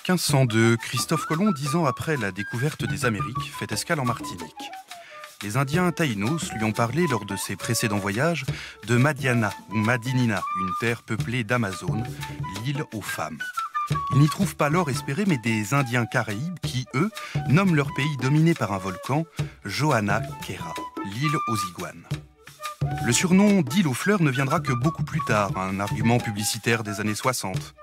1502, Christophe Colomb, 10 ans après la découverte des Amériques, fait escale en Martinique. Les Indiens Taïnos lui ont parlé lors de ses précédents voyages de Madiana ou Madinina, une terre peuplée d'Amazones, l'île aux femmes. Ils n'y trouvent pas l'or espéré, mais des Indiens Caraïbes qui, eux, nomment leur pays dominé par un volcan, Johanna Kera, l'île aux iguanes. Le surnom d'île aux fleurs ne viendra que beaucoup plus tard, un argument publicitaire des années 60.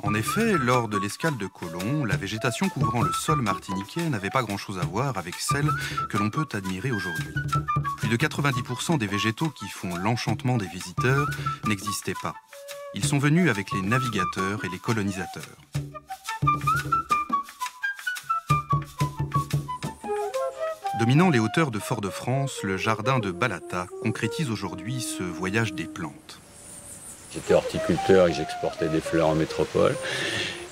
En effet, lors de l'escale de Colomb, la végétation couvrant le sol martiniquais n'avait pas grand-chose à voir avec celle que l'on peut admirer aujourd'hui. Plus de 90% des végétaux qui font l'enchantement des visiteurs n'existaient pas. Ils sont venus avec les navigateurs et les colonisateurs. Dominant les hauteurs de Fort-de-France, le jardin de Balata concrétise aujourd'hui ce voyage des plantes. J'étais horticulteur et j'exportais des fleurs en métropole.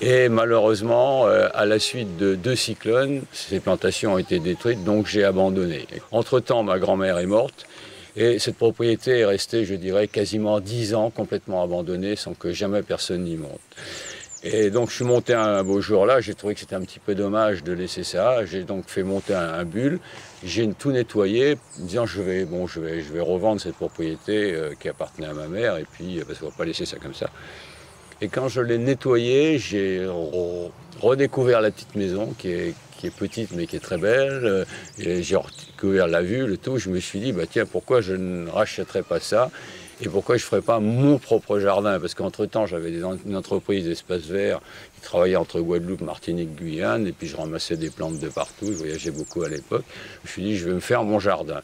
Et malheureusement, à la suite de 2 cyclones, ces plantations ont été détruites, donc j'ai abandonné. Entre-temps, ma grand-mère est morte et cette propriété est restée, je dirais, quasiment 10 ans complètement abandonnée sans que jamais personne n'y monte. Et donc je suis monté un beau jour là, j'ai trouvé que c'était un petit peu dommage de laisser ça. J'ai donc fait monter un bulle, j'ai tout nettoyé, me disant je vais revendre cette propriété qui appartenait à ma mère, et puis parce qu'on ne va pas laisser ça comme ça. Et quand je l'ai nettoyé, j'ai redécouvert la petite maison qui est petite mais qui est très belle. Et j'ai redécouvert la vue, le tout. Je me suis dit bah tiens, pourquoi je ne rachèterais pas ça? Et pourquoi je ne ferais pas mon propre jardin? Parce qu'entre-temps, j'avais une entreprise d'espace vert qui travaillait entre Guadeloupe, Martinique, Guyane, et puis je ramassais des plantes de partout, je voyageais beaucoup à l'époque. Je me suis dit, je vais me faire mon jardin.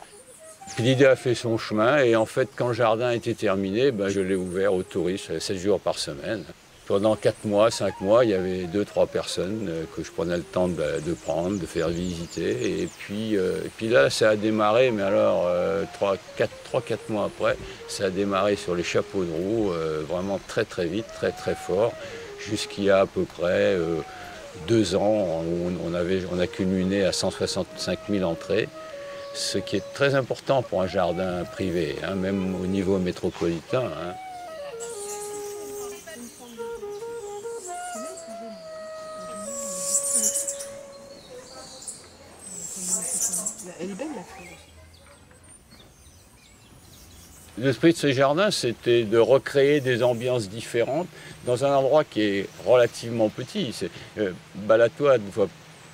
Puis l'idée a fait son chemin, et en fait, quand le jardin était terminé, je l'ai ouvert aux touristes 7 jours par semaine. Pendant 4 mois, 5 mois, il y avait 2-3 personnes que je prenais le temps de prendre, de faire visiter. Et puis là, ça a démarré, mais alors 3-4 mois après, ça a démarré sur les chapeaux de roue, vraiment très très vite, très très fort, jusqu'il y a à peu près 2 ans, où on a culminé à 165 000 entrées, ce qui est très important pour un jardin privé, hein, même au niveau métropolitain. Hein. Elle est belle la fleur. L'esprit de ce jardin, c'était de recréer des ambiances différentes dans un endroit qui est relativement petit. Balatoa doit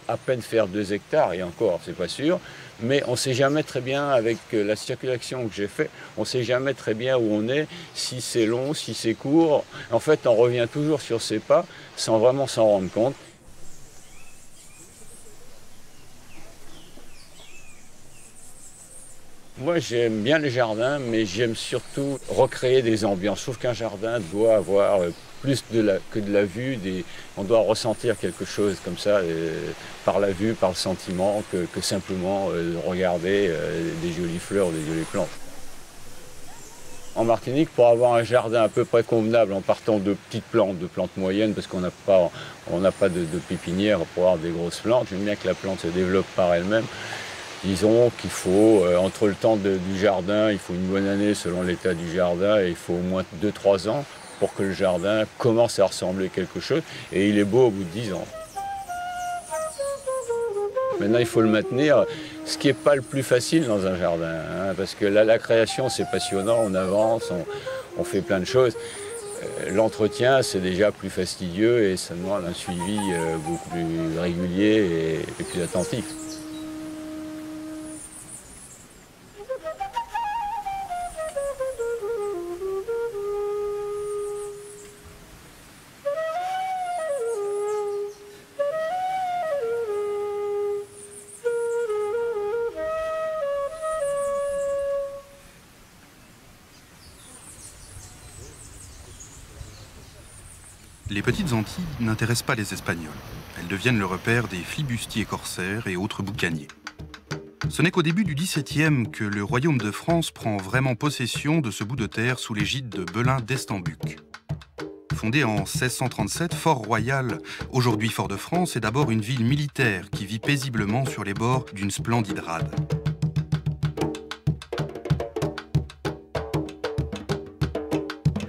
à peine faire 2 hectares, et encore, c'est pas sûr, mais on ne sait jamais très bien, avec la circulation que j'ai faite, on ne sait jamais très bien où on est, si c'est long, si c'est court. En fait, on revient toujours sur ses pas sans vraiment s'en rendre compte. Moi, j'aime bien les jardins, mais j'aime surtout recréer des ambiances. Je trouve qu'un jardin doit avoir plus que de la vue. On doit ressentir quelque chose comme ça, par la vue, par le sentiment, que simplement regarder des jolies fleurs ou des jolies plantes. En Martinique, pour avoir un jardin à peu près convenable, en partant de petites plantes, de plantes moyennes, parce qu'on n'a pas de pépinière pour avoir des grosses plantes, j'aime bien que la plante se développe par elle-même. Disons qu'il faut, entre le temps du jardin, il faut une bonne année selon l'état du jardin, et il faut au moins 2-3 ans pour que le jardin commence à ressembler à quelque chose, et il est beau au bout de 10 ans. Maintenant, il faut le maintenir, ce qui n'est pas le plus facile dans un jardin, hein, parce que là, la création, c'est passionnant, on avance, on fait plein de choses. L'entretien, c'est déjà plus fastidieux, et ça demande un suivi beaucoup plus régulier et plus attentif. Les petites Antilles n'intéressent pas les Espagnols. Elles deviennent le repère des flibustiers corsaires et autres boucaniers. Ce n'est qu'au début du XVIIe que le royaume de France prend vraiment possession de ce bout de terre sous l'égide de Belin d'Estambuc. Fondé en 1637, Fort-Royal, aujourd'hui Fort-de-France, est d'abord une ville militaire qui vit paisiblement sur les bords d'une splendide rade.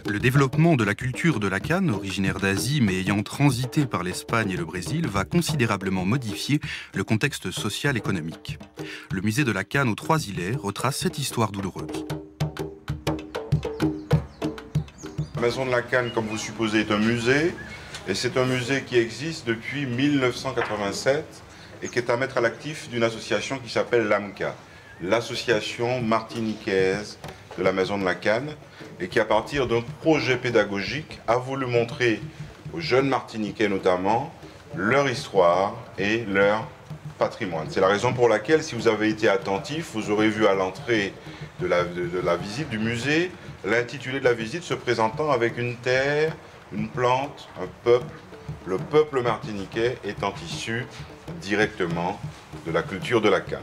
Le développement de la culture de la canne, originaire d'Asie mais ayant transité par l'Espagne et le Brésil, va considérablement modifier le contexte social-économique. Le musée de la canne aux Trois-Îlets retrace cette histoire douloureuse. La Maison de la Canne, comme vous supposez, est un musée. Et c'est un musée qui existe depuis 1987 et qui est à mettre à l'actif d'une association qui s'appelle l'AMCA, l'association martiniquaise de la Maison de la Canne, et qui, à partir d'un projet pédagogique, a voulu montrer aux jeunes Martiniquais notamment leur histoire et leur patrimoine. C'est la raison pour laquelle, si vous avez été attentif, vous aurez vu à l'entrée de la visite du musée l'intitulé de la visite se présentant avec une terre, une plante, un peuple, le peuple martiniquais étant issu directement de la culture de la canne.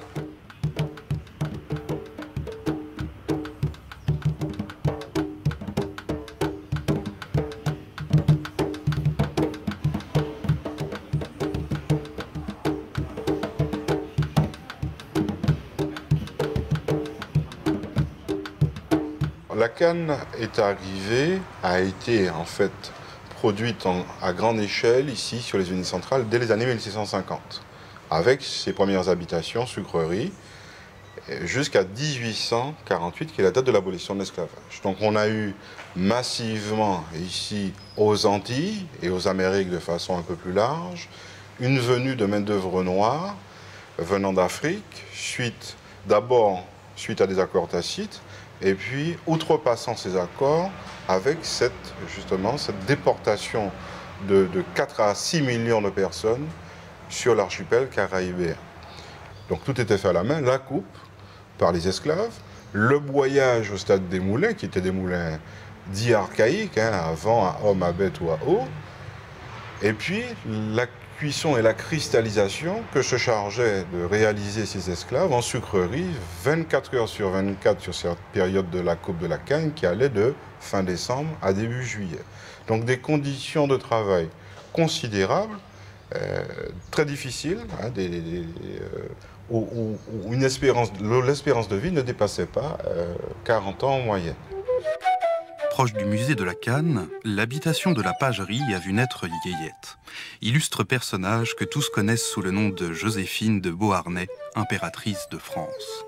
La canne est arrivée, a été en fait produite à grande échelle ici sur les unités centrales dès les années 1650, avec ses premières habitations, sucreries, jusqu'à 1848 qui est la date de l'abolition de l'esclavage. Donc on a eu massivement ici aux Antilles et aux Amériques de façon un peu plus large une venue de main-d'œuvre noire venant d'Afrique, d'abord suite à des accords tacites, et puis outrepassant ces accords avec cette déportation de 4 à 6 millions de personnes sur l'archipel caraïbéen. Donc tout était fait à la main, la coupe par les esclaves, le boyage au stade des moulins, qui étaient des moulins dits archaïques, avant à homme, à bête ou à eau, et puis la cuisson et la cristallisation que se chargeaient de réaliser ces esclaves en sucrerie 24 heures sur 24 sur cette période de la coupe de la canne qui allait de fin décembre à début juillet. Donc des conditions de travail considérables, très difficiles, où l'espérance de vie ne dépassait pas 40 ans en moyenne. Proche du musée de la Canne, l'habitation de la Pagerie a vu naître Yéyette, illustre personnage que tous connaissent sous le nom de Joséphine de Beauharnais, impératrice de France.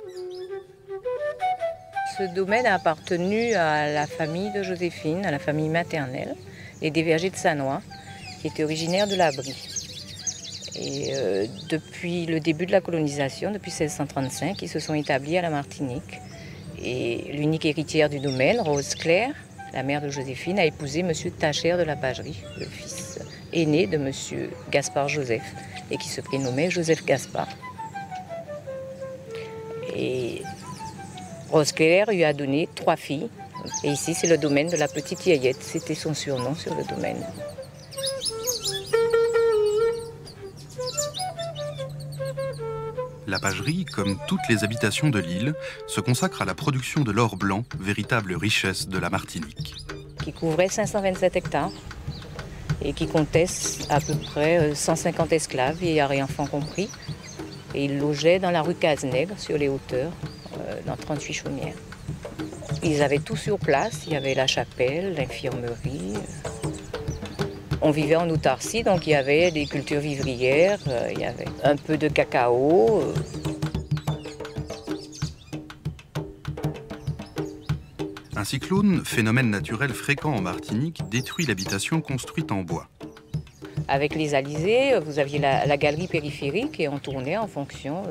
Ce domaine a appartenu à la famille de Joséphine, à la famille maternelle, les Desvergers de Sannois, qui étaient originaires de la Brie. Et depuis le début de la colonisation, depuis 1635, ils se sont établis à la Martinique. Et l'unique héritière du domaine, Rose Claire, la mère de Joséphine, a épousé M. Tacher de la Pagerie, le fils aîné de M. Gaspard Joseph, et qui se prénommait Joseph Gaspard. Et Rose Claire lui a donné 3 filles. Et ici, c'est le domaine de la petite Yéyette. C'était son surnom sur le domaine. La Pagerie, comme toutes les habitations de l'île, se consacre à la production de l'or blanc, véritable richesse de la Martinique. Qui couvrait 527 hectares et qui comptait à peu près 150 esclaves, vieillards et enfants compris. Et ils logeaient dans la rue Cazenègre, sur les hauteurs, dans 38 chaumières. Ils avaient tout sur place, il y avait la chapelle, l'infirmerie. On vivait en autarcie, donc il y avait des cultures vivrières, il y avait un peu de cacao. Un cyclone, phénomène naturel fréquent en Martinique, détruit l'habitation construite en bois. Avec les alizés, vous aviez la galerie périphérique et on tournait en fonction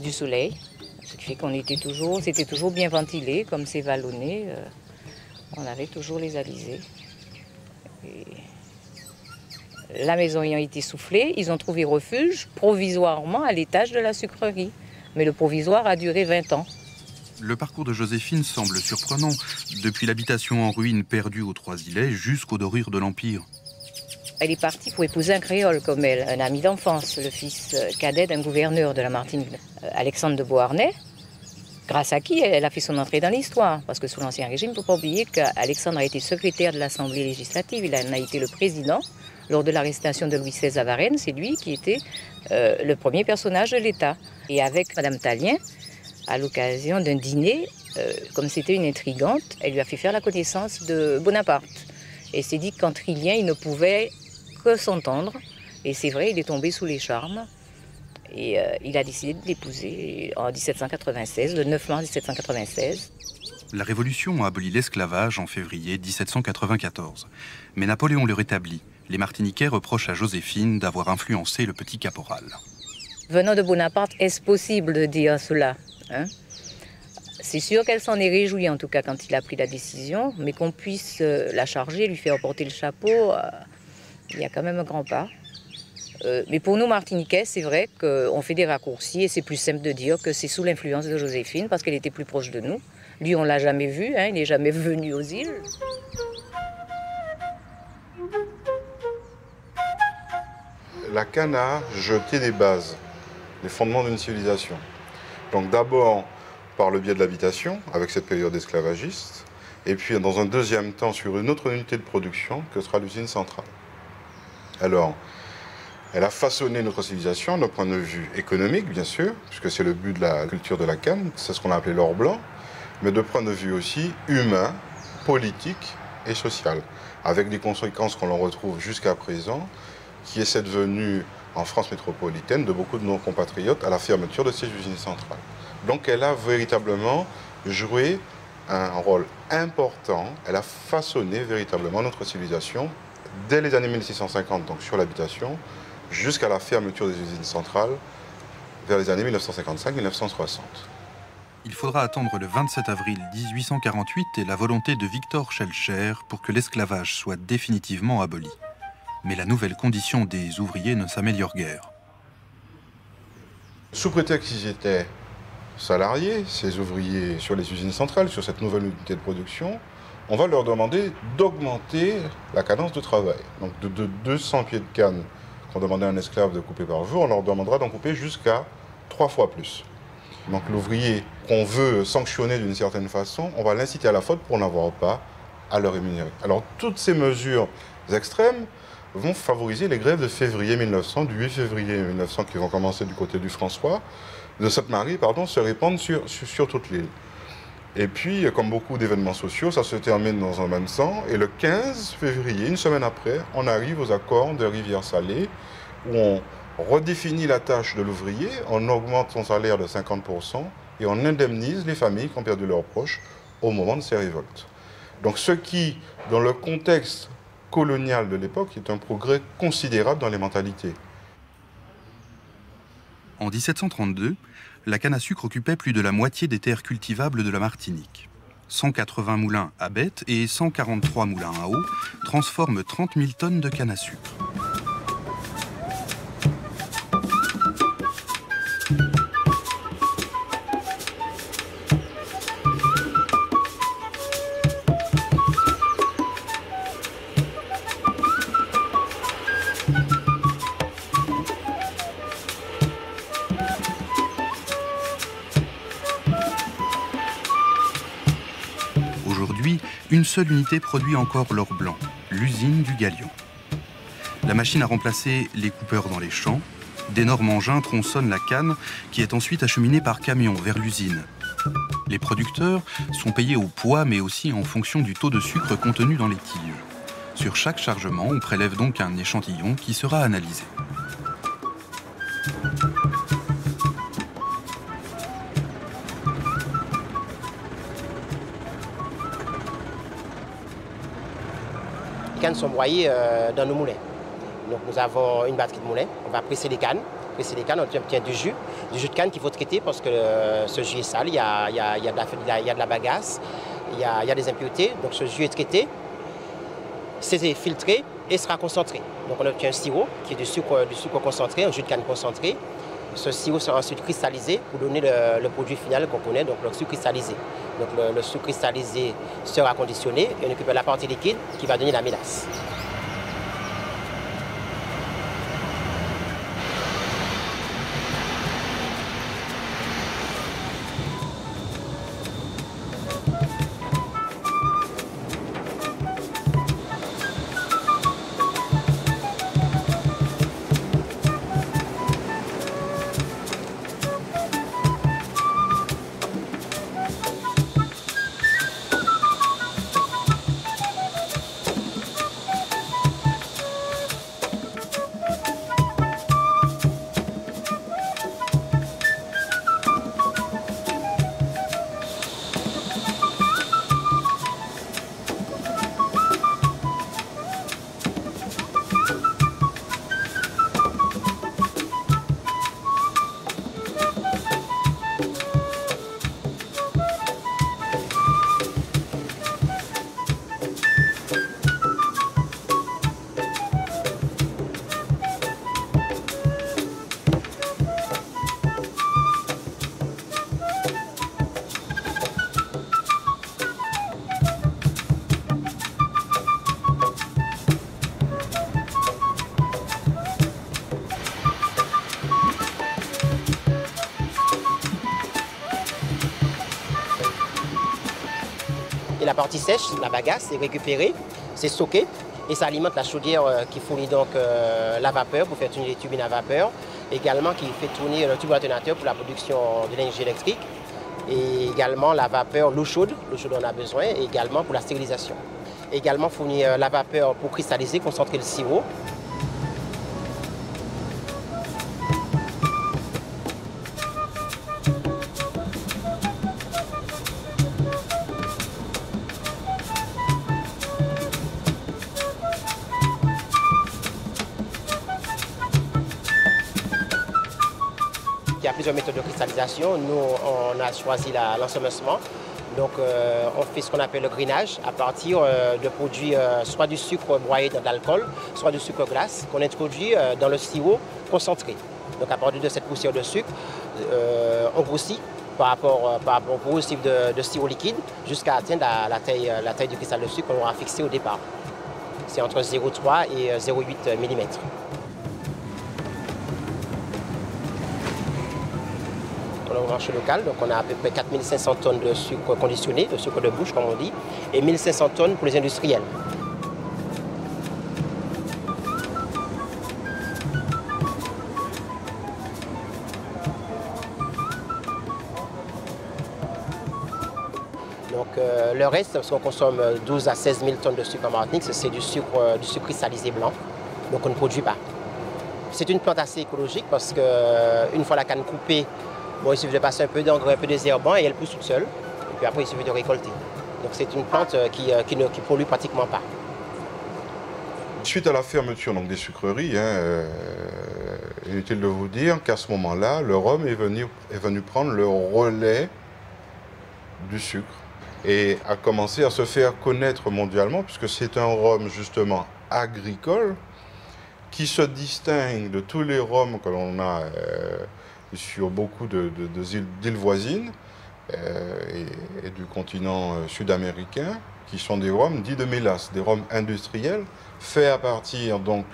du soleil. Ce qui fait qu'on était c'était toujours bien ventilé, comme c'est vallonné, on avait toujours les alizés. Et la maison ayant été soufflée, ils ont trouvé refuge provisoirement à l'étage de la sucrerie. Mais le provisoire a duré 20 ans. Le parcours de Joséphine semble surprenant, depuis l'habitation en ruine perdue aux Trois-Îlets jusqu'aux dorures de l'Empire. Elle est partie pour épouser un créole comme elle, un ami d'enfance, le fils cadet d'un gouverneur de la Martinique, Alexandre de Beauharnais, grâce à qui elle a fait son entrée dans l'histoire. Parce que sous l'Ancien Régime, il ne faut pas oublier qu'Alexandre a été secrétaire de l'Assemblée législative, il en a été le président. Lors de l'arrestation de Louis XVI à Varennes, c'est lui qui était le premier personnage de l'État. Et avec Madame Tallien, à l'occasion d'un dîner, comme c'était une intrigante, elle lui a fait faire la connaissance de Bonaparte. Et s'est dit qu'entre Iliens, il ne pouvait que s'entendre. Et c'est vrai, il est tombé sous les charmes. Et il a décidé de l'épouser en 1796, le 9 mars 1796. La Révolution a aboli l'esclavage en février 1794. Mais Napoléon le rétablit. Les Martiniquais reprochent à Joséphine d'avoir influencé le petit caporal. Venant de Bonaparte, est-ce possible de dire cela, hein? C'est sûr qu'elle s'en est réjouie, en tout cas, quand il a pris la décision. Mais qu'on puisse la charger, lui faire porter le chapeau, il y a quand même un grand pas. Mais pour nous, Martiniquais, c'est vrai qu'on fait des raccourcis et c'est plus simple de dire que c'est sous l'influence de Joséphine parce qu'elle était plus proche de nous. Lui, on ne l'a jamais vu, hein, il n'est jamais venu aux îles. La canne a jeté des bases, les fondements d'une civilisation. Donc d'abord par le biais de l'habitation, avec cette période esclavagiste, et puis dans un deuxième temps sur une autre unité de production que sera l'usine centrale. Alors, elle a façonné notre civilisation d'un point de vue économique, bien sûr, puisque c'est le but de la culture de la canne, c'est ce qu'on a appelé l'or blanc, mais de point de vue aussi humain, politique et social, avec des conséquences qu'on en retrouve jusqu'à présent, qui est cette venue en France métropolitaine de beaucoup de nos compatriotes à la fermeture de ces usines centrales. Donc elle a véritablement joué un rôle important, elle a façonné véritablement notre civilisation dès les années 1650, donc sur l'habitation, jusqu'à la fermeture des usines centrales vers les années 1955-1960. Il faudra attendre le 27 avril 1848 et la volonté de Victor Schœlcher pour que l'esclavage soit définitivement aboli. Mais la nouvelle condition des ouvriers ne s'améliore guère. Sous prétexte qu'ils étaient salariés, ces ouvriers sur les usines centrales, sur cette nouvelle unité de production, on va leur demander d'augmenter la cadence de travail. Donc de 200 pieds de canne qu'on demandait à un esclave de couper par jour, on leur demandera d'en couper jusqu'à 3 fois plus. Donc l'ouvrier qu'on veut sanctionner d'une certaine façon, on va l'inciter à la faute pour n'avoir pas à le rémunérer. Alors toutes ces mesures extrêmes vont favoriser les grèves de février 1900, du 8 février 1900 qui vont commencer du côté du François, de Sainte-Marie, pardon, se répandre sur toute l'île. Et puis, comme beaucoup d'événements sociaux, ça se termine dans un bain de sang. Et le 15 février, une semaine après, on arrive aux accords de Rivière-Salée, où on redéfinit la tâche de l'ouvrier, on augmente son salaire de 50% et on indemnise les familles qui ont perdu leurs proches au moment de ces révoltes. Donc ce qui, dans le contexte colonial de l'époque, est un progrès considérable dans les mentalités. En 1732, la canne à sucre occupait plus de la moitié des terres cultivables de la Martinique. 180 moulins à bêtes et 143 moulins à eau transforment 30 000 tonnes de canne à sucre. Aujourd'hui, une seule unité produit encore l'or blanc, l'usine du Galion. La machine a remplacé les coupeurs dans les champs. D'énormes engins tronçonnent la canne qui est ensuite acheminée par camion vers l'usine. Les producteurs sont payés au poids mais aussi en fonction du taux de sucre contenu dans les tiges. Sur chaque chargement, on prélève donc un échantillon qui sera analysé. Les cannes sont broyées dans nos moulins. Donc nous avons une batterie de moulins, on va presser les cannes, on obtient du jus de canne qu'il faut traiter parce que ce jus est sale, il y a de la bagasse, il y a des impuretés. Donc ce jus est traité, c'est filtré et sera concentré. Donc on obtient un sirop qui est du sucre concentré, un jus de canne concentré. Ce sirop sera ensuite cristallisé pour donner le produit final qu'on connaît, donc le sucre cristallisé. Donc le sucre cristallisé sera conditionné et on récupère la partie liquide qui va donner la mélasse. Et la partie sèche, la bagasse, c'est récupéré, c'est stocké et ça alimente la chaudière qui fournit donc la vapeur pour faire tourner les turbines à vapeur. Également qui fait tourner le turbo-alternateur pour la production de l'énergie électrique. Et également la vapeur, l'eau chaude dont on a besoin, et également pour la stérilisation. Également fournir la vapeur pour cristalliser, concentrer le sirop. Il y a plusieurs méthodes de cristallisation. Nous, on a choisi l'ensemencement. Donc, on fait ce qu'on appelle le grainage à partir de produits, soit du sucre broyé dans de l'alcool, soit du sucre glace qu'on introduit dans le sirop concentré. Donc, à partir de cette poussière de sucre, on grossit par rapport au progressif de sirop liquide jusqu'à atteindre la taille du cristal de sucre qu'on aura fixé au départ. C'est entre 0,3 et 0,8 mm. On est au marché local, donc on a à peu près 4500 tonnes de sucre conditionné, de sucre de bouche comme on dit, et 1500 tonnes pour les industriels. Donc le reste, parce qu'on consomme 12 à 16 000 tonnes de sucre en Martinique, c'est du sucre cristallisé blanc, donc on ne produit pas. C'est une plante assez écologique parce qu'une fois la canne coupée, bon, il suffit de passer un peu d'engrais, un peu de désherbant et elle pousse toute seule. Et puis après, il suffit de récolter. Donc c'est une plante qui ne pollue pratiquement pas. Suite à la fermeture donc, des sucreries, inutile de vous dire qu'à ce moment-là, le rhum est venu prendre le relais du sucre et a commencé à se faire connaître mondialement puisque c'est un rhum justement agricole qui se distingue de tous les rhums que l'on a sur beaucoup d'îles voisines et du continent sud-américain, qui sont des rhums dits de mélasse, des rhums industriels, faits à partir donc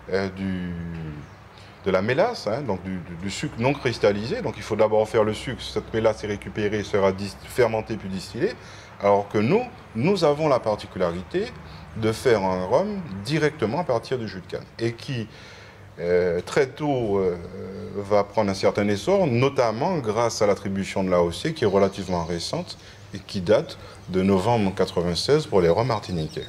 de la mélasse, hein, donc du sucre non cristallisé. Donc il faut d'abord faire le sucre, cette mélasse est récupérée, sera fermentée puis distillée, alors que nous avons la particularité de faire un rhum directement à partir du jus de canne et qui très tôt va prendre un certain essor, notamment grâce à l'attribution de l'AOC qui est relativement récente et qui date de novembre 1996 pour les rhums martiniquais.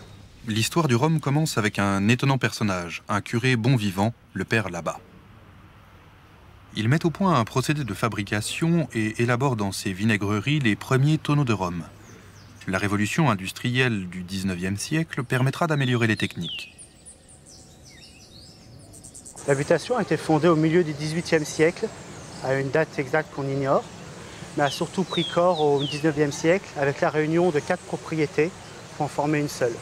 L'histoire du rhum commence avec un étonnant personnage, un curé bon vivant, le père Labat. Il met au point un procédé de fabrication et élabore dans ses vinaigreries les premiers tonneaux de rhum. La révolution industrielle du XIXe siècle permettra d'améliorer les techniques. L'habitation a été fondée au milieu du XVIIIe siècle, à une date exacte qu'on ignore, mais a surtout pris corps au XIXe siècle avec la réunion de 4 propriétés pour en former une seule.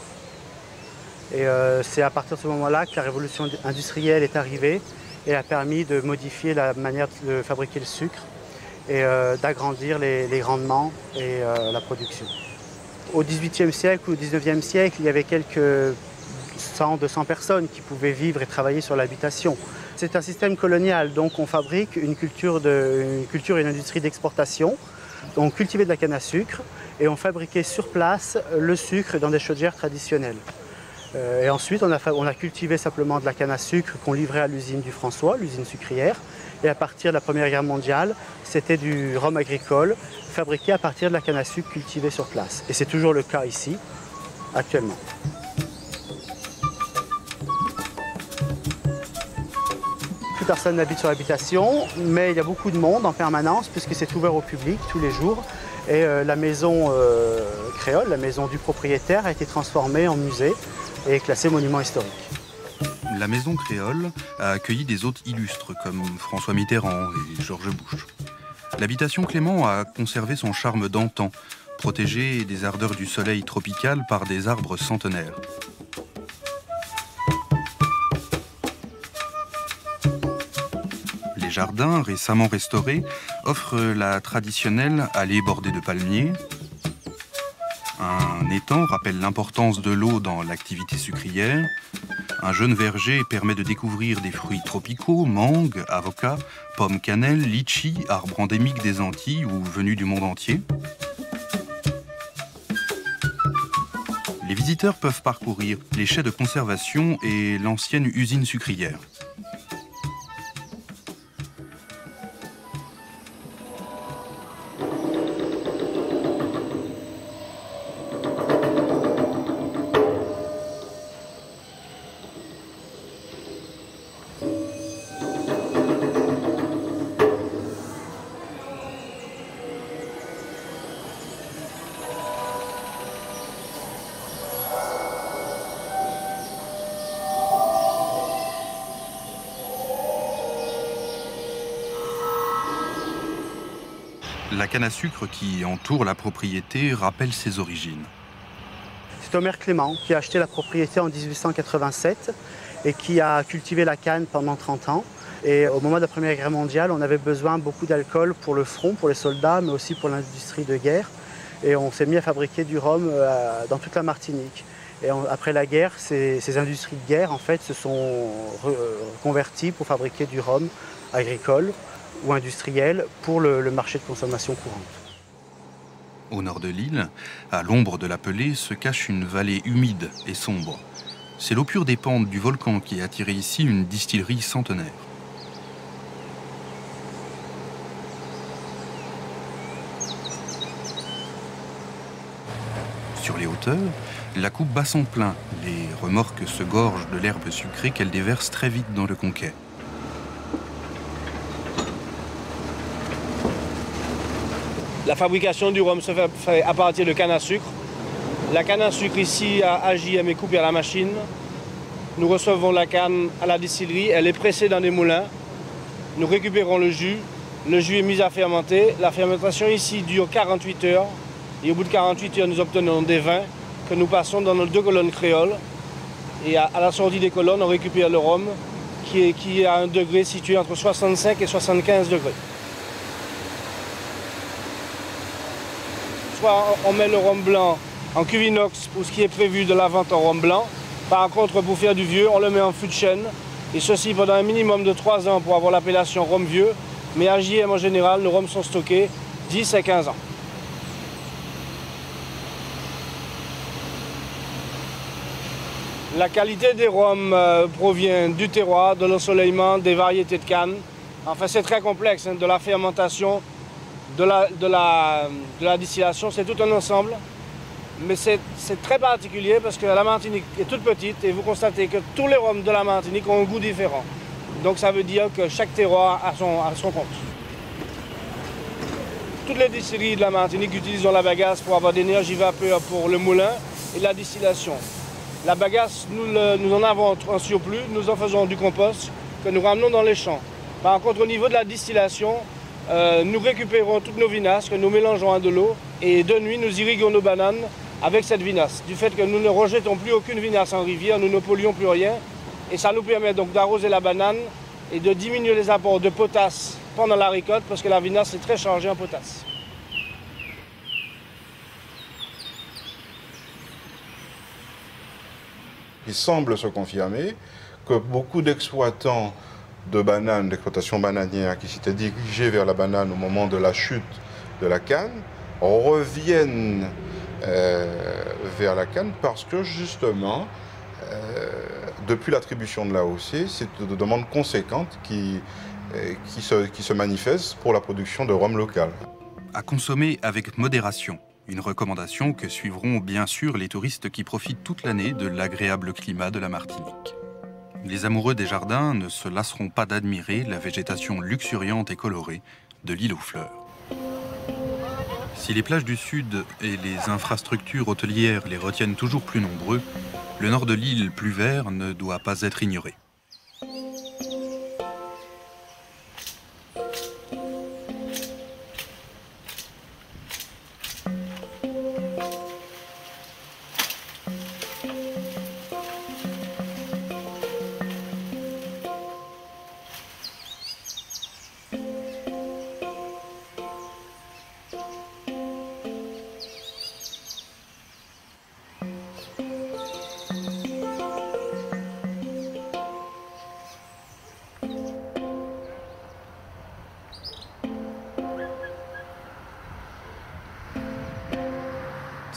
Et c'est à partir de ce moment-là que la révolution industrielle est arrivée et a permis de modifier la manière de fabriquer le sucre et d'agrandir les rendements et la production. Au XVIIIe siècle ou au XIXe siècle, il y avait quelques 100-200 personnes qui pouvaient vivre et travailler sur l'habitation. C'est un système colonial, donc on fabrique une culture et une industrie d'exportation. On cultivait de la canne à sucre et on fabriquait sur place le sucre dans des chaudières traditionnelles. Et ensuite, on a cultivé simplement de la canne à sucre qu'on livrait à l'usine du François, l'usine sucrière. Et à partir de la Première Guerre mondiale, c'était du rhum agricole fabriqué à partir de la canne à sucre cultivée sur place. Et c'est toujours le cas ici, actuellement. Plus personne n'habite sur l'habitation, mais il y a beaucoup de monde en permanence puisque c'est ouvert au public tous les jours. Et la maison créole, la maison du propriétaire, a été transformée en musée et classée monument historique. La maison créole a accueilli des hôtes illustres comme François Mitterrand et Georges Bush. L'habitation Clément a conservé son charme d'antan, protégée des ardeurs du soleil tropical par des arbres centenaires. Les jardins, récemment restaurés, offrent la traditionnelle allée bordée de palmiers. Un étang rappelle l'importance de l'eau dans l'activité sucrière. Un jeune verger permet de découvrir des fruits tropicaux, mangue, avocat, pommes cannelle, litchi, arbres endémiques des Antilles ou venus du monde entier. Les visiteurs peuvent parcourir les chais de conservation et l'ancienne usine sucrière. La canne à sucre qui entoure la propriété rappelle ses origines. C'est Omer Clément qui a acheté la propriété en 1887 et qui a cultivé la canne pendant 30 ans. Et au moment de la Première Guerre mondiale, on avait besoin beaucoup d'alcool pour le front, pour les soldats, mais aussi pour l'industrie de guerre. Et on s'est mis à fabriquer du rhum dans toute la Martinique. Et après la guerre, ces industries de guerre en fait, se sont reconverties pour fabriquer du rhum agricole ou industriel pour le marché de consommation courante. Au nord de l'île, à l'ombre de la Pelée, se cache une vallée humide et sombre. C'est l'eau pure des pentes du volcan qui a attiré ici une distillerie centenaire. Sur les hauteurs, la coupe bat son plein. Les remorques se gorgent de l'herbe sucrée qu'elles déversent très vite dans le Conquet. La fabrication du rhum se fait à partir de canne à sucre. La canne à sucre ici à AJM est coupée à la machine. Nous recevons la canne à la distillerie, elle est pressée dans des moulins. Nous récupérons le jus est mis à fermenter. La fermentation ici dure 48 heures. Et au bout de 48 heures, nous obtenons des vins que nous passons dans nos 2 colonnes créoles. Et à la sortie des colonnes, on récupère le rhum qui est à un degré situé entre 65 et 75 degrés. Soit on met le rhum blanc en cuve inox pour ce qui est prévu de la vente en rhum blanc. Par contre, pour faire du vieux, on le met en fût de chêne. Et ceci pendant un minimum de 3 ans pour avoir l'appellation rhum vieux. Mais à JM en général, nos rhums sont stockés 10 à 15 ans. La qualité des rhums provient du terroir, de l'ensoleillement, des variétés de canne. Enfin, c'est très complexe, hein, de la fermentation, de la distillation, c'est tout un ensemble. Mais c'est très particulier parce que la Martinique est toute petite et vous constatez que tous les rhums de la Martinique ont un goût différent. Donc ça veut dire que chaque terroir a son compte. Toutes les distilleries de la Martinique utilisent la bagasse pour avoir d'énergie vapeur pour le moulin et la distillation. La bagasse, nous en avons un surplus, nous en faisons du compost que nous ramenons dans les champs. Par contre, au niveau de la distillation, nous récupérons toutes nos vinasses que nous mélangeons à de l'eau et de nuit, nous irriguons nos bananes avec cette vinasse. Du fait que nous ne rejetons plus aucune vinasse en rivière, nous ne polluons plus rien. Et ça nous permet donc d'arroser la banane et de diminuer les apports de potasse pendant la récolte parce que la vinasse est très chargée en potasse. Il semble se confirmer que beaucoup d'exploitants de bananes, d'exploitation bananière qui s'étaient dirigés vers la banane au moment de la chute de la canne, reviennent vers la canne parce que justement, depuis l'attribution de l'AOC, c'est de demandes conséquentes qui se manifestent pour la production de rhum local. À consommer avec modération. Une recommandation que suivront bien sûr les touristes qui profitent toute l'année de l'agréable climat de la Martinique. Les amoureux des jardins ne se lasseront pas d'admirer la végétation luxuriante et colorée de l'île aux fleurs. Si les plages du sud et les infrastructures hôtelières les retiennent toujours plus nombreux, le nord de l'île plus vert ne doit pas être ignoré.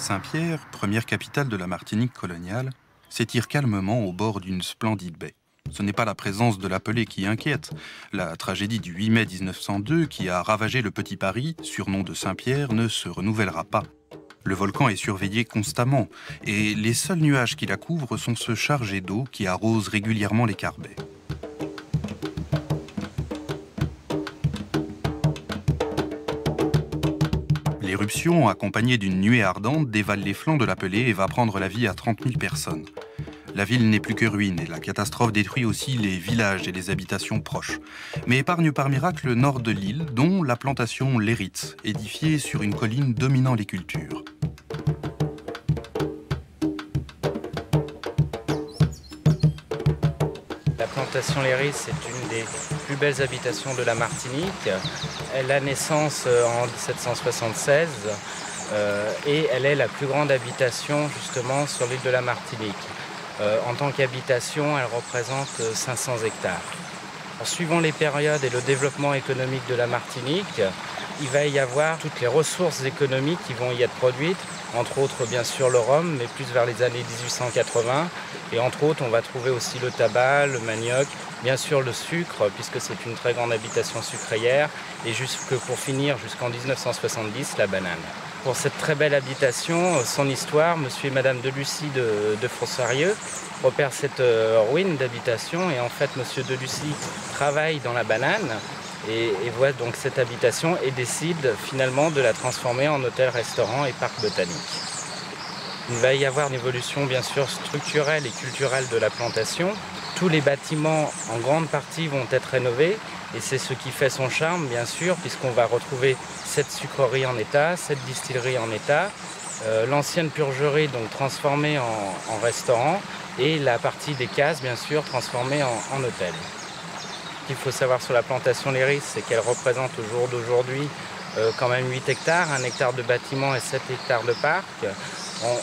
Saint-Pierre, première capitale de la Martinique coloniale, s'étire calmement au bord d'une splendide baie. Ce n'est pas la présence de l'Apelé qui inquiète. La tragédie du 8 mai 1902, qui a ravagé le Petit Paris, surnom de Saint-Pierre, ne se renouvellera pas. Le volcan est surveillé constamment, et les seuls nuages qui la couvrent sont ce chargé d'eau qui arrose régulièrement les carbets. L'éruption, accompagnée d'une nuée ardente, dévale les flancs de l'Apelé et va prendre la vie à 30 000 personnes. La ville n'est plus que ruine et la catastrophe détruit aussi les villages et les habitations proches. Mais épargne par miracle le nord de l'île, dont la plantation L'Héritz, édifiée sur une colline dominant les cultures. La plantation L'Héritz est une des plus belles habitations de la Martinique. Elle a naissance en 1776 et elle est la plus grande habitation justement sur l'île de la Martinique. En tant qu'habitation, elle représente 500 hectares. En suivant les périodes et le développement économique de la Martinique, il va y avoir toutes les ressources économiques qui vont y être produites, entre autres bien sûr le rhum, mais plus vers les années 1880. Et entre autres, on va trouver aussi le tabac, le manioc, bien sûr le sucre, puisque c'est une très grande habitation sucrière, et pour finir, jusqu'en 1970, la banane. Pour cette très belle habitation, son histoire, monsieur et madame de Lucie de Frossarieux repèrent cette ruine d'habitation, et en fait monsieur de Lucie travaille dans la banane et voit donc cette habitation et décide finalement de la transformer en hôtel-restaurant et parc botanique. Il va y avoir une évolution bien sûr structurelle et culturelle de la plantation. Tous les bâtiments en grande partie vont être rénovés et c'est ce qui fait son charme bien sûr, puisqu'on va retrouver cette sucrerie en état, cette distillerie en état, l'ancienne purgerie donc transformée en restaurant et la partie des cases bien sûr transformée en hôtel. Ce qu'il faut savoir sur la plantation L'Héritz, c'est qu'elle représente au jour d'aujourd'hui quand même 8 hectares, 1 hectare de bâtiment et 7 hectares de parc.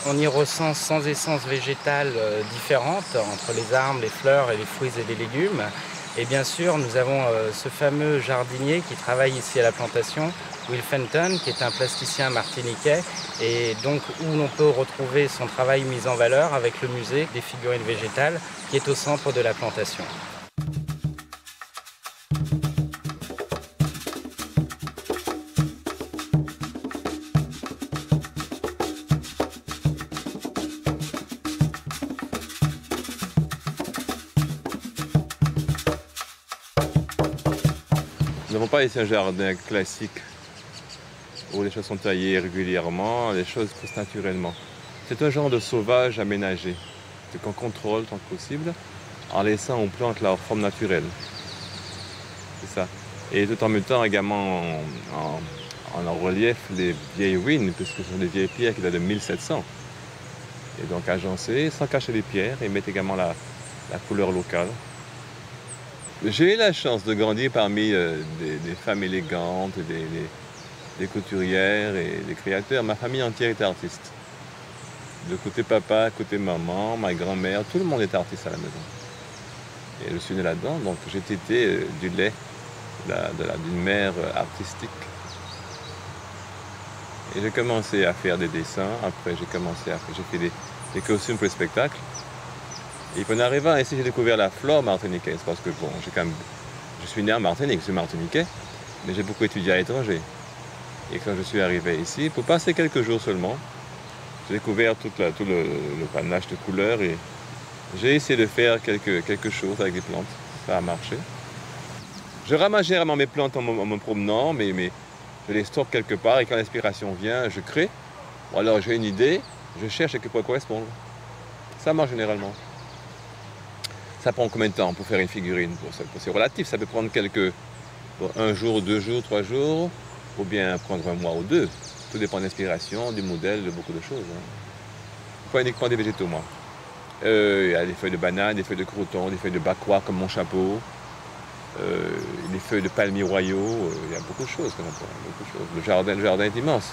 On y recense 100 essences végétales différentes entre les arbres, les fleurs et les fruits et les légumes. Et bien sûr, nous avons ce fameux jardinier qui travaille ici à la plantation, Will Fenton, qui est un plasticien martiniquais, et donc où l'on peut retrouver son travail mis en valeur avec le musée des figurines végétales qui est au centre de la plantation. Nous n'avons pas ici un jardin classique où les choses sont taillées régulièrement, les choses poussent naturellement. C'est un genre de sauvage aménagé, qu'on contrôle tant que possible en laissant aux plantes leur forme naturelle. C'est ça. Et tout en mettant également en relief les vieilles ruines, puisque ce sont des vieilles pierres qui datent de 1700. Et donc agencées, sans cacher les pierres, et mettre également la couleur locale. J'ai eu la chance de grandir parmi des femmes élégantes, des couturières et des créateurs. Ma famille entière était artiste. De côté papa, côté maman, ma grand-mère, tout le monde était artiste à la maison. Et je suis né là-dedans, donc j'ai tété du lait d'une mère artistique. Et j'ai commencé à faire des dessins, après j'ai fait des costumes pour les spectacles. Et puis en arrivant ici, j'ai découvert la flore martiniquaise, parce que bon, je suis né en Martinique, je suis martiniquais, mais j'ai beaucoup étudié à l'étranger. Et quand je suis arrivé ici, pour passer quelques jours seulement, j'ai découvert tout le panache de couleurs et j'ai essayé de faire quelque chose avec des plantes. Ça a marché. Je ramasse généralement mes plantes en me promenant, mais je les stocke quelque part et quand l'inspiration vient, je crée. Ou alors j'ai une idée, je cherche à quoi pourrait correspondre. Ça marche généralement. Ça prend combien de temps pour faire une figurine? C'est relatif, ça peut prendre un jour, 2 jours, 3 jours, ou bien prendre 1 mois ou 2. Tout dépend de l'inspiration, du modèle, de beaucoup de choses. Pas uniquement des végétaux, moi. Il y a des feuilles de banane, des feuilles de croûton, des feuilles de bakwa comme mon chapeau, des feuilles de palmiers royaux, il y a beaucoup de choses. Beaucoup de choses. Le jardin est immense.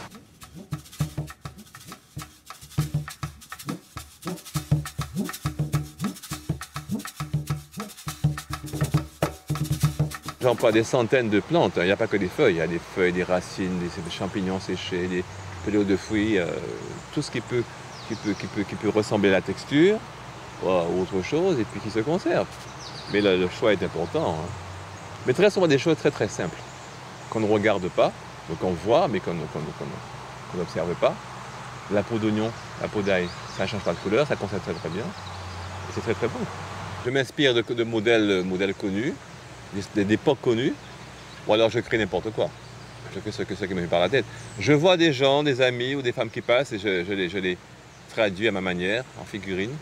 J'emploie des centaines de plantes. Il n'y a pas que des feuilles. Il y a des feuilles, des racines, des champignons séchés, des pelots de fruits, tout ce qui peut ressembler à la texture ou autre chose, et puis qui se conserve. Mais le choix est important. Hein. Mais très souvent des choses très très simples, qu'on ne regarde pas, qu'on voit, mais qu'on n'observe pas. La peau d'oignon, la peau d'ail, ça ne change pas de couleur, ça conserve très très bien. Et c'est très très bon. Je m'inspire de modèles connus, d'époques connues, ou alors je crée n'importe quoi. Je fais ce qui me vient par la tête. Je vois des gens, des amis ou des femmes qui passent et je les traduis à ma manière, en figurine.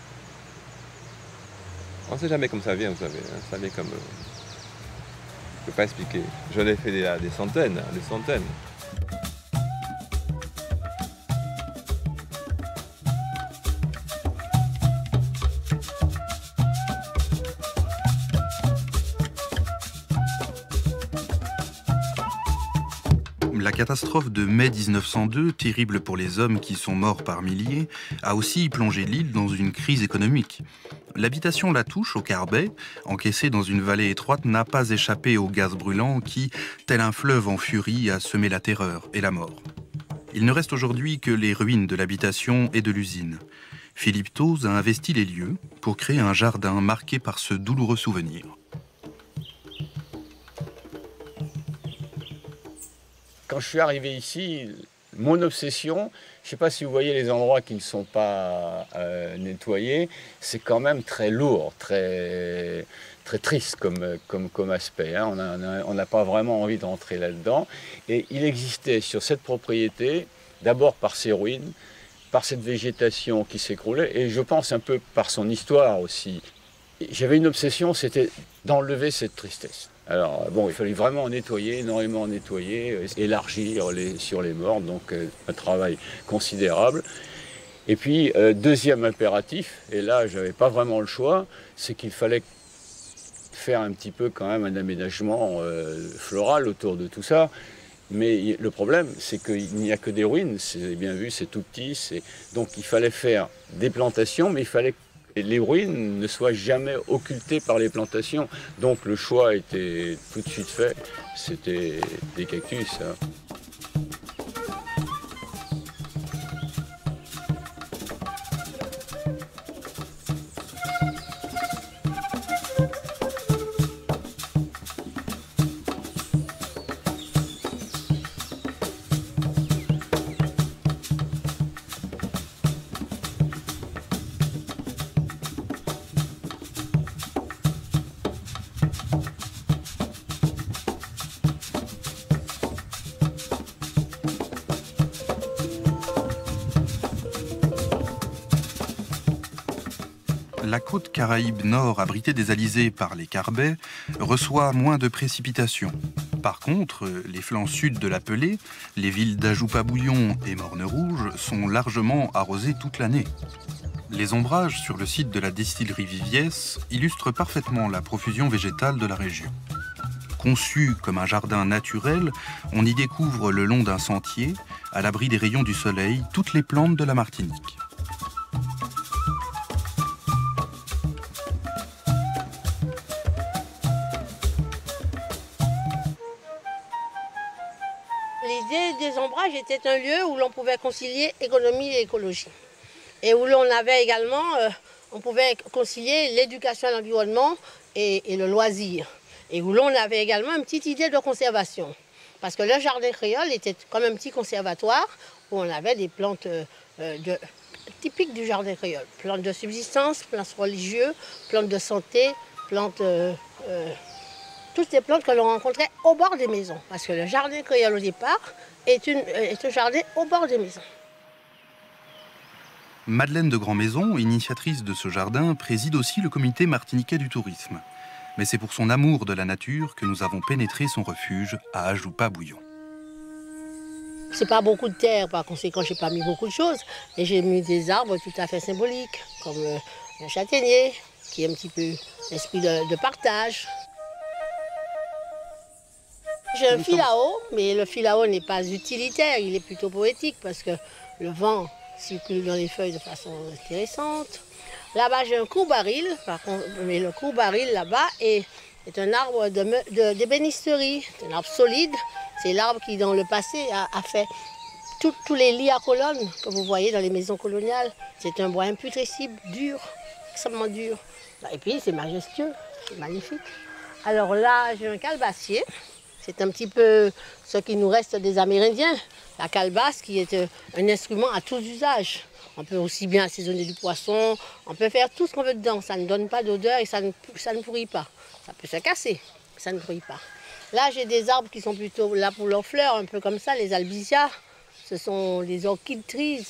On ne sait jamais comme ça vient, vous savez. Hein. Ça vient comme... je ne peux pas expliquer. Je l'ai fait des centaines, des centaines. La catastrophe de mai 1902, terrible pour les hommes qui sont morts par milliers, a aussi plongé l'île dans une crise économique. L'habitation Latouche, au Carbet, encaissée dans une vallée étroite, n'a pas échappé au gaz brûlant qui, tel un fleuve en furie, a semé la terreur et la mort. Il ne reste aujourd'hui que les ruines de l'habitation et de l'usine. Philippe Those a investi les lieux pour créer un jardin marqué par ce douloureux souvenir. Quand je suis arrivé ici, mon obsession, je ne sais pas si vous voyez les endroits qui ne sont pas nettoyés, c'est quand même très lourd, très triste comme aspect. Hein. On n'a pas vraiment envie de rentrer là-dedans. Et il existait sur cette propriété, d'abord par ses ruines, par cette végétation qui s'écroulait, et je pense un peu par son histoire aussi. J'avais une obsession, c'était d'enlever cette tristesse. Alors bon, il fallait vraiment nettoyer, énormément nettoyer, élargir sur les morts, donc un travail considérable. Et puis, deuxième impératif, et là je n'avais pas vraiment le choix, c'est qu'il fallait faire un petit peu quand même un aménagement floral autour de tout ça. Mais le problème, c'est qu'il n'y a que des ruines, c'est bien vu, c'est tout petit, donc il fallait faire des plantations, mais il fallait que les ruines ne soient jamais occultées par les plantations. Donc le choix était tout de suite fait, c'était des cactus. Hein. La côte Caraïbe Nord, abritée des alizés par les Carbets, reçoit moins de précipitations. Par contre, les flancs sud de la Pelée, les villes d'Ajoupa-Bouillon et Morne-Rouge sont largement arrosées toute l'année. Les ombrages sur le site de la distillerie Viviès illustrent parfaitement la profusion végétale de la région. Conçu comme un jardin naturel, on y découvre le long d'un sentier, à l'abri des rayons du soleil, toutes les plantes de la Martinique. L'idée des ombrages était un lieu où l'on pouvait concilier économie et écologie. Et où l'on avait également, on pouvait concilier l'éducation à l'environnement et le loisir. Et où l'on avait également une petite idée de conservation. Parce que le jardin créole était comme un petit conservatoire où on avait des plantes typiques du jardin créole. Plantes de subsistance, plantes religieuses, plantes de santé, plantes... toutes les plantes que l'on rencontrait au bord des maisons. Parce que le jardin créole au départ est un jardin au bord des maisons. Madeleine de Grandmaison, initiatrice de ce jardin, préside aussi le comité martiniquais du tourisme. Mais c'est pour son amour de la nature que nous avons pénétré son refuge à Ajoupa-Bouillon. C'est pas beaucoup de terre, par conséquent, j'ai pas mis beaucoup de choses. Et j'ai mis des arbres tout à fait symboliques, comme le châtaignier, qui est un petit peu l'esprit de partage. J'ai un fil à eau, mais le fil à eau n'est pas utilitaire, il est plutôt poétique parce que le vent circule dans les feuilles de façon intéressante. Là-bas, j'ai un court-baril, par contre, mais le court-baril là-bas est est un arbre d'ébénisterie, c'est un arbre solide. C'est l'arbre qui, dans le passé, a fait tous les lits à colonnes que vous voyez dans les maisons coloniales. C'est un bois imputrescible, dur, extrêmement dur. Et puis, c'est majestueux, c'est magnifique. Alors là, j'ai un calebassier. C'est un petit peu ce qui nous reste des Amérindiens. La calebasse qui est un instrument à tous usages. On peut aussi bien assaisonner du poisson, on peut faire tout ce qu'on veut dedans. Ça ne donne pas d'odeur et ça ne pourrit pas. Ça peut se casser, ça ne pourrit pas. Là, j'ai des arbres qui sont plutôt là pour leurs fleurs, un peu comme ça, les albizia. Ce sont des orchid trees.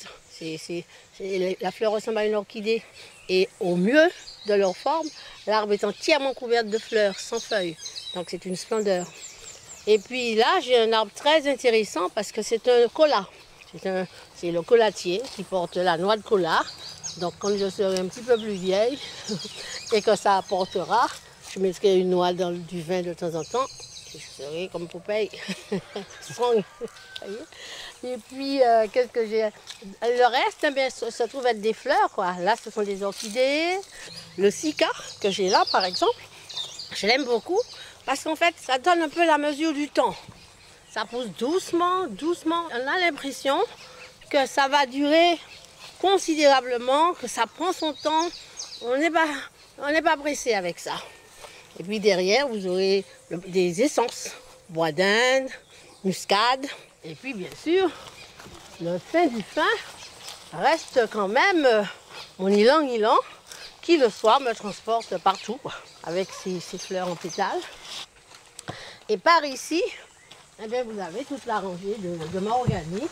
La fleur ressemble à une orchidée. Et au mieux de leur forme, l'arbre est entièrement couvert de fleurs, sans feuilles. Donc c'est une splendeur. Et puis là, j'ai un arbre très intéressant parce que c'est un cola. C'est le colatier qui porte la noix de cola. Donc quand je serai un petit peu plus vieille et que ça apportera, je mettrai une noix dans du vin de temps en temps. Je serai comme Popeye, strong. Et puis, qu'est-ce que j'ai? Le reste, eh bien, se trouve être des fleurs, quoi. Là, ce sont des orchidées. Le cica, que j'ai là, par exemple, je l'aime beaucoup parce qu'en fait, ça donne un peu la mesure du temps. Ça pousse doucement, doucement. On a l'impression que ça va durer considérablement, que ça prend son temps. On n'est pas pressé avec ça. Et puis derrière, vous aurez des essences, bois d'Inde, muscade. Et puis bien sûr, le fin du fin reste quand même mon ylang-ylang qui le soir me transporte partout avec ses fleurs en pétales. Et par ici, eh bien, vous avez toute la rangée de mahogany.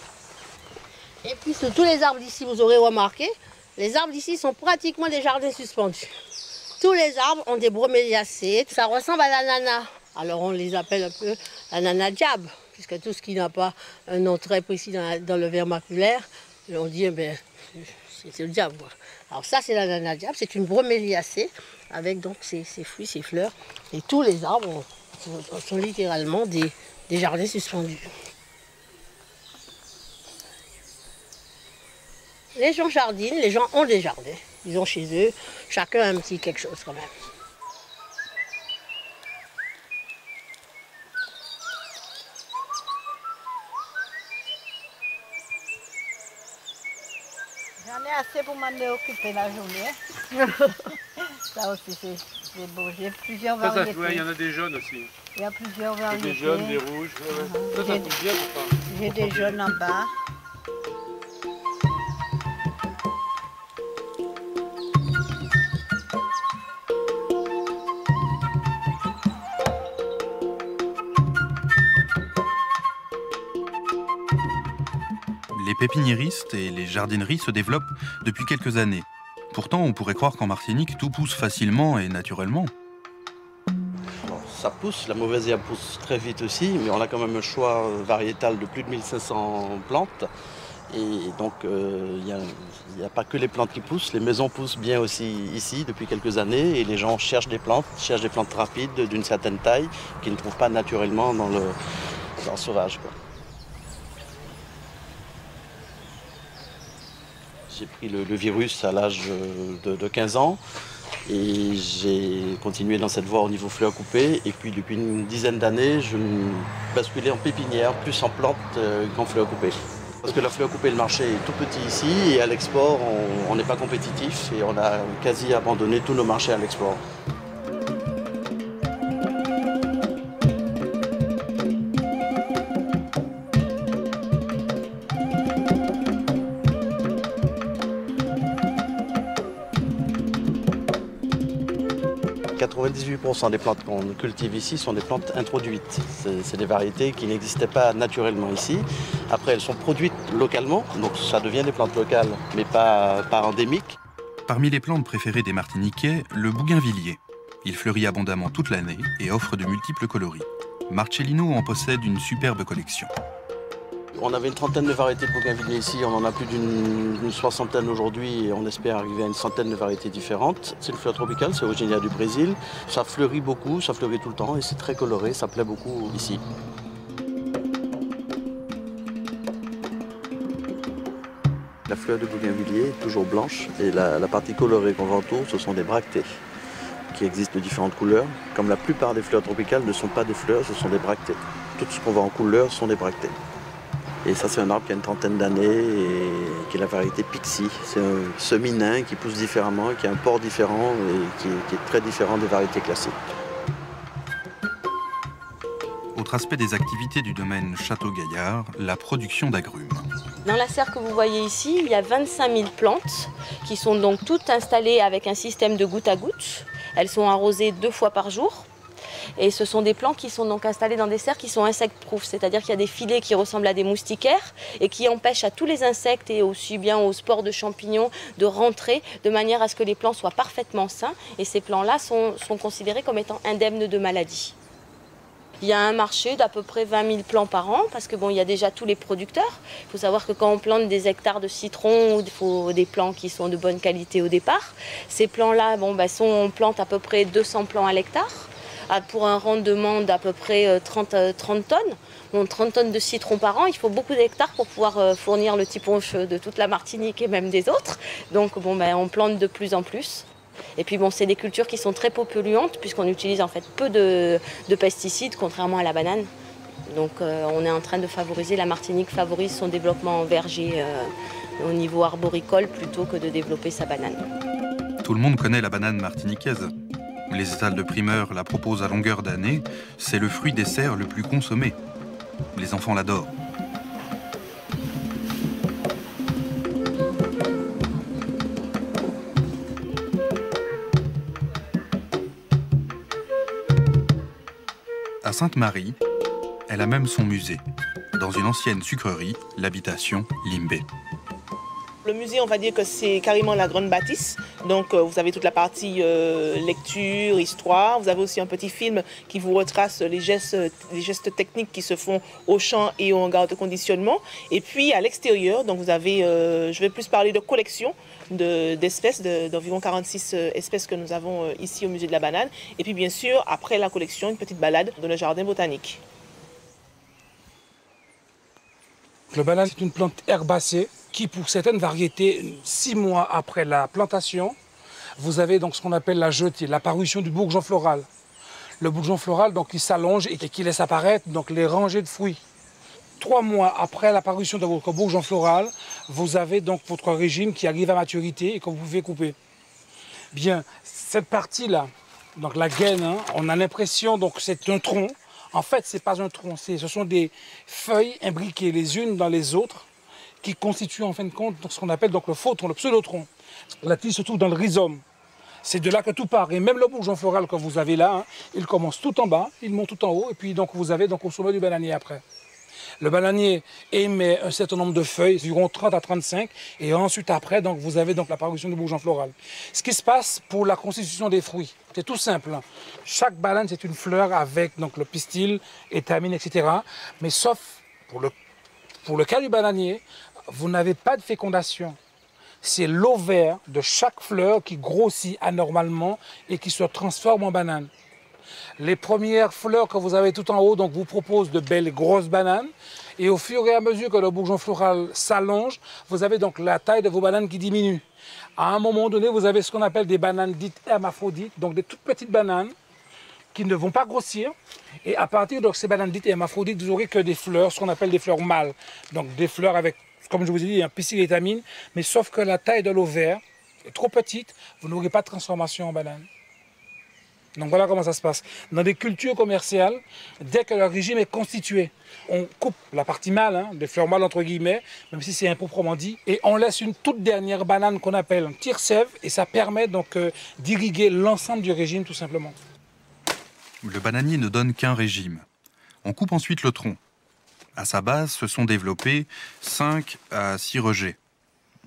Et puis sur tous les arbres d'ici, vous aurez remarqué, les arbres d'ici sont pratiquement des jardins suspendus. Tous les arbres ont des broméliacées, ça ressemble à l'ananas. Alors on les appelle un peu l'ananas diable, puisque tout ce qui n'a pas un nom très précis dans le vermaculaire, on dit, eh bien, c'est le diable. Alors ça, c'est l'ananas diable, c'est une broméliacée avec donc ses fruits, ses fleurs. Et tous les arbres sont littéralement des jardins suspendus. Les gens jardinent, les gens ont des jardins. Ils ont chez eux, chacun un petit quelque chose quand même. J'en ai assez pour m'en occuper la journée. Ça aussi, c'est beau. J'ai plusieurs variétés. Il y en a des jaunes aussi. Il y a plusieurs variétés. Des jaunes, des rouges. Ça pousse bien ou pas? J'ai des jaunes en bas. Les pépiniéristes et les jardineries se développent depuis quelques années. Pourtant, on pourrait croire qu'en Martinique, tout pousse facilement et naturellement. Ça pousse, la mauvaise herbe pousse très vite aussi, mais on a quand même un choix variétal de plus de 1500 plantes. Et donc, il n'y a pas que les plantes qui poussent, les maisons poussent bien aussi ici depuis quelques années. Et les gens cherchent des plantes rapides d'une certaine taille, qu'ils ne trouvent pas naturellement dans le sauvage, quoi. J'ai pris le virus à l'âge de 15 ans et j'ai continué dans cette voie au niveau fleurs coupées. Et puis depuis une dizaine d'années, je me basculais en pépinière, plus en plantes qu'en fleurs coupées. Parce que la fleur coupée, le marché est tout petit ici et à l'export, on n'est pas compétitif et on a quasi abandonné tous nos marchés à l'export. « 98% des plantes qu'on cultive ici sont des plantes introduites. C'est des variétés qui n'existaient pas naturellement ici. Après, elles sont produites localement, donc ça devient des plantes locales, mais pas endémiques. Parmi les plantes préférées des Martiniquais, le bougainvillier. Il fleurit abondamment toute l'année et offre de multiples coloris. Marcellino en possède une superbe collection. On avait une trentaine de variétés de bougainvillier ici, on en a plus d'une soixantaine aujourd'hui et on espère arriver à une centaine de variétés différentes. C'est une fleur tropicale, c'est originaire du Brésil. Ça fleurit beaucoup, ça fleurit tout le temps et c'est très coloré, ça plaît beaucoup ici. La fleur de bougainvillier est toujours blanche et la partie colorée qu'on voit autour, ce sont des bractées qui existent de différentes couleurs. Comme la plupart des fleurs tropicales ne sont pas des fleurs, ce sont des bractées. Tout ce qu'on voit en couleur sont des bractées. Et ça, c'est un arbre qui a une trentaine d'années et qui est la variété Pixie. C'est un semi-nain qui pousse différemment, qui a un port différent et qui est très différent des variétés classiques. Autre aspect des activités du domaine Château-Gaillard, la production d'agrumes. Dans la serre que vous voyez ici, il y a 25 000 plantes qui sont donc toutes installées avec un système de goutte à goutte. Elles sont arrosées 2 fois par jour. Et ce sont des plants qui sont donc installés dans des serres qui sont insect-proof, c'est-à-dire qu'il y a des filets qui ressemblent à des moustiquaires et qui empêchent à tous les insectes et aussi bien aux spores de champignons de rentrer de manière à ce que les plants soient parfaitement sains. Et ces plants-là sont considérés comme étant indemnes de maladies. Il y a un marché d'à peu près 20 000 plants par an parce que bon, il y a déjà tous les producteurs. Il faut savoir que quand on plante des hectares de citron, il faut des plants qui sont de bonne qualité au départ. Ces plants-là, on plante à peu près 200 plants à l'hectare pour un rendement d'à peu près 30 tonnes. Bon, 30 tonnes de citron par an, il faut beaucoup d'hectares pour pouvoir fournir le tiponche de toute la Martinique et même des autres. Donc on plante de plus en plus. Et puis c'est des cultures qui sont très peu polluantes puisqu'on utilise en fait peu de pesticides contrairement à la banane. Donc on est en train de favoriser, la Martinique favorise son développement en verger au niveau arboricole plutôt que de développer sa banane. Tout le monde connaît la banane martiniquaise. Les étals de primeur la proposent à longueur d'année. C'est le fruit des serres le plus consommé. Les enfants l'adorent. À Sainte-Marie, elle a même son musée. Dans une ancienne sucrerie, l'habitation Limbé. Le musée, on va dire que c'est carrément la grande bâtisse. Donc vous avez toute la partie lecture, histoire. Vous avez aussi un petit film qui vous retrace les gestes techniques qui se font au champ et au hangar de conditionnement. Et puis à l'extérieur, donc vous avez, je vais plus parler de collection d'espèces, d'environ 46 espèces que nous avons ici au musée de la banane. Et puis bien sûr, après la collection, une petite balade dans le jardin botanique. Le banane, c'est une plante herbacée qui, pour certaines variétés, 6 mois après la plantation, vous avez donc ce qu'on appelle la jetée, l'apparition du bourgeon floral. Le bourgeon floral, donc, il s'allonge et qui laisse apparaître donc, les rangées de fruits. 3 mois après l'apparition de votre bourgeon floral, vous avez donc votre régime qui arrive à maturité et que vous pouvez couper. Bien, cette partie-là, donc la gaine, on a l'impression que c'est un tronc. En fait, ce n'est pas un tronc, ce sont des feuilles imbriquées les unes dans les autres qui constituent en fin de compte ce qu'on appelle donc, le faux tronc, le pseudotronc. La tige se trouve dans le rhizome. C'est de là que tout part. Et même le bourgeon floral que vous avez là, il commence tout en bas, il monte tout en haut, et puis donc, vous avez donc, au sommet du bananier après. Le bananier émet un certain nombre de feuilles, environ 30 à 35, et ensuite après, donc, vous avez donc l'apparition du bourgeon floral. Ce qui se passe pour la constitution des fruits, c'est tout simple. Chaque banane, c'est une fleur avec donc, le pistil, étamine, etc. Mais sauf pour le cas du bananier, vous n'avez pas de fécondation. C'est l'ovaire de chaque fleur qui grossit anormalement et qui se transforme en banane. Les premières fleurs que vous avez tout en haut donc, vous proposent de belles grosses bananes. Et au fur et à mesure que le bourgeon floral s'allonge, vous avez donc la taille de vos bananes qui diminue. À un moment donné, vous avez ce qu'on appelle des bananes dites hermaphrodites, donc des toutes petites bananes qui ne vont pas grossir. Et à partir de ces bananes dites hermaphrodites, vous n'aurez que des fleurs, ce qu'on appelle des fleurs mâles. Donc des fleurs avec, comme je vous ai dit, un pistil et étamine, mais sauf que la taille de l'ovaire est trop petite, vous n'aurez pas de transformation en banane. Donc voilà comment ça se passe. Dans des cultures commerciales, dès que le régime est constitué, on coupe la partie mâle, des fleurs mâles entre guillemets, même si c'est improprement dit, et on laisse une toute dernière banane qu'on appelle un tire-sève, et ça permet donc d'irriguer l'ensemble du régime tout simplement. Le bananier ne donne qu'un régime. On coupe ensuite le tronc. À sa base se sont développés 5 à 6 rejets.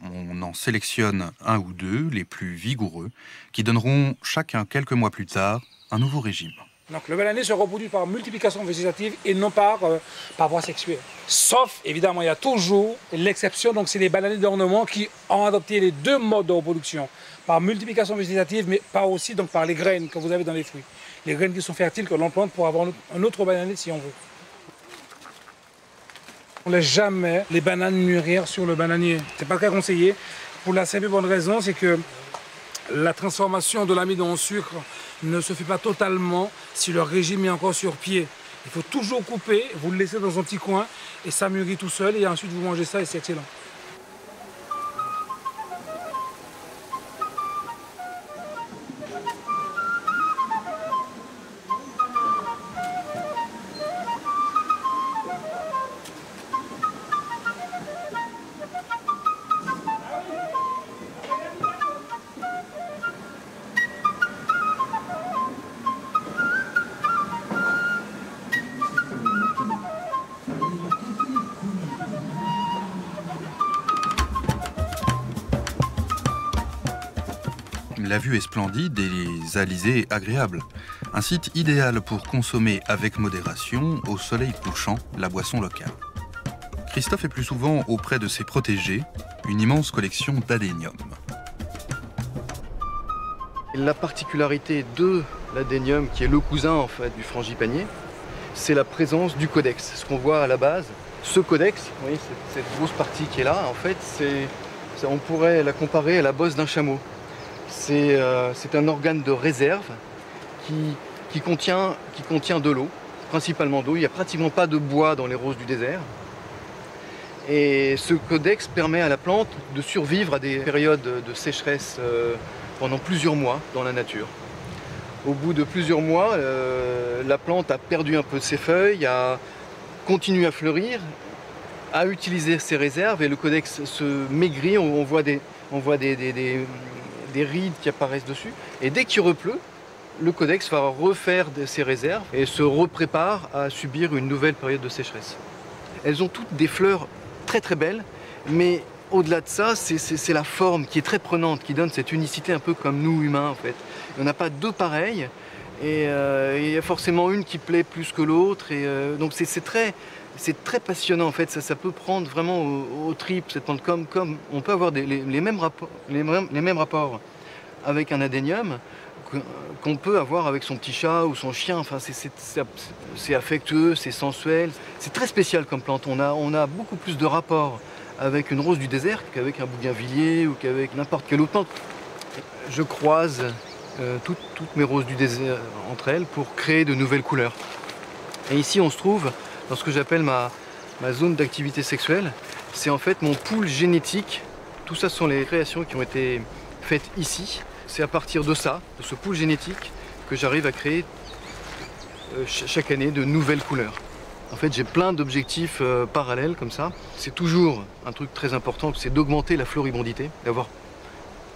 On en sélectionne 1 ou 2, les plus vigoureux, qui donneront chacun quelques mois plus tard un nouveau régime. Donc le bananier se reproduit par multiplication végétative et non par voie sexuelle. Sauf, évidemment, il y a toujours l'exception, donc c'est les bananiers d'ornement qui ont adopté les 2 modes de reproduction, par multiplication végétative, mais pas aussi donc, par les graines que vous avez dans les fruits. Les graines qui sont fertiles que l'on plante pour avoir un autre bananier si on veut. On ne laisse jamais les bananes mûrir sur le bananier. Ce n'est pas très conseillé. Pour la simple et bonne raison, c'est que La transformation de l'amidon en sucre ne se fait pas totalement si le régime est encore sur pied. Il faut toujours couper, vous le laissez dans un petit coin et ça mûrit tout seul et ensuite vous mangez ça et c'est excellent. La vue est splendide et les alizés agréables. Un site idéal pour consommer avec modération, au soleil couchant, la boisson locale. Christophe est plus souvent auprès de ses protégés, une immense collection d'adénium. La particularité de l'adénium, qui est le cousin en fait du frangipanier, c'est la présence du codex. Ce qu'on voit à la base, ce codex, vous voyez, cette grosse partie qui est là, en fait, on pourrait la comparer à la bosse d'un chameau. C'est un organe de réserve qui contient de l'eau, principalement d'eau. Il n'y a pratiquement pas de bois dans les roses du désert. Et ce codex permet à la plante de survivre à des périodes de sécheresse pendant plusieurs mois dans la nature. Au bout de plusieurs mois, la plante a perdu un peu de ses feuilles, a continué à fleurir, a utilisé ses réserves et le codex se maigrit. On voit des rides qui apparaissent dessus. Et dès qu'il repleut, le codex va refaire ses réserves et se reprépare à subir une nouvelle période de sécheresse. Elles ont toutes des fleurs très très belles, mais au-delà de ça, c'est la forme qui est très prenante, qui donne cette unicité un peu comme nous humains en fait. Il n'y en a pas deux pareilles, et il y a forcément une qui plaît plus que l'autre, et donc c'est très passionnant en fait, ça peut prendre vraiment aux tripes, cette plante, comme on peut avoir les mêmes rapports avec un adénium qu'on peut avoir avec son petit chat ou son chien. Enfin, c'est affectueux, c'est sensuel, c'est très spécial comme plante. On a beaucoup plus de rapports avec une rose du désert qu'avec un bougainvillier ou qu'avec n'importe quelle autre plante. Je croise toutes mes roses du désert entre elles pour créer de nouvelles couleurs. Et ici on se trouve dans ce que j'appelle ma zone d'activité sexuelle. C'est en fait mon pool génétique. Tout ça sont les créations qui ont été faites ici. C'est à partir de ça, de ce pool génétique, que j'arrive à créer chaque année de nouvelles couleurs. En fait, j'ai plein d'objectifs parallèles comme ça. C'est toujours un truc très important, c'est d'augmenter la floribondité, d'avoir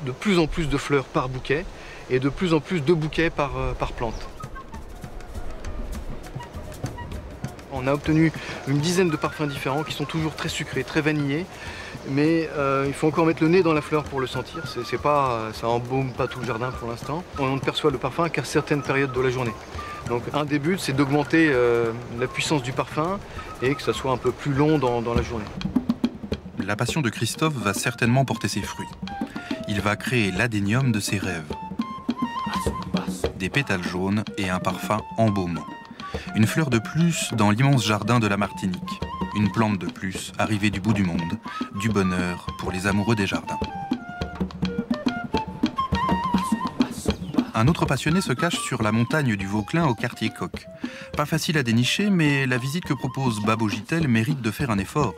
de plus en plus de fleurs par bouquet et de plus en plus de bouquets par plante. On a obtenu une dizaine de parfums différents qui sont toujours très sucrés, très vanillés, mais il faut encore mettre le nez dans la fleur pour le sentir. Ça embaume pas tout le jardin pour l'instant. On ne perçoit le parfum qu'à certaines périodes de la journée. Donc un des buts, c'est d'augmenter la puissance du parfum et que ça soit un peu plus long dans la journée. La passion de Christophe va certainement porter ses fruits. Il va créer l'adénium de ses rêves. Des pétales jaunes et un parfum embaumant. Une fleur de plus dans l'immense jardin de la Martinique. Une plante de plus arrivée du bout du monde. Du bonheur pour les amoureux des jardins. Un autre passionné se cache sur la montagne du Vauclin au quartier Coq. Pas facile à dénicher, mais la visite que propose Babo Gitel mérite de faire un effort.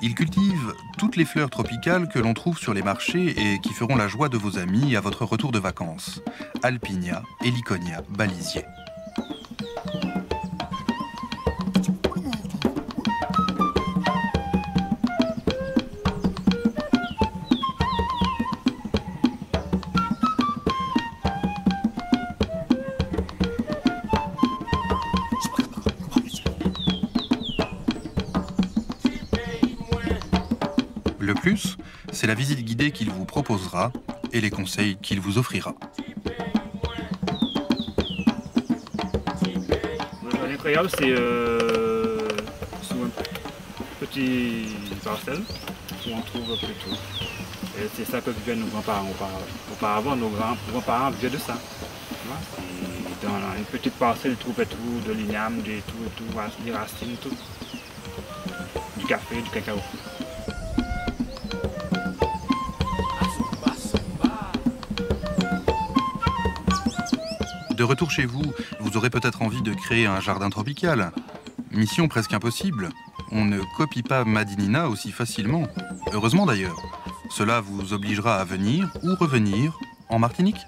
Il cultive toutes les fleurs tropicales que l'on trouve sur les marchés et qui feront la joie de vos amis à votre retour de vacances. Alpinia, Heliconia, Balisier. Le plus, c'est la visite guidée qu'il vous proposera et les conseils qu'il vous offrira. L'incroyable, c'est sur un petit parcelle où on trouve un peu tout. Et c'est ça que vivaient nos grands-parents auparavant. Nos grands-parents vivaient de ça. Et dans une petite parcelle, ils trouvaient tout, de l'igname, des racines, tout. Du café, du cacao. De retour chez vous, vous aurez peut-être envie de créer un jardin tropical. Mission presque impossible. On ne copie pas Madinina aussi facilement. Heureusement d'ailleurs. Cela vous obligera à venir ou revenir en Martinique.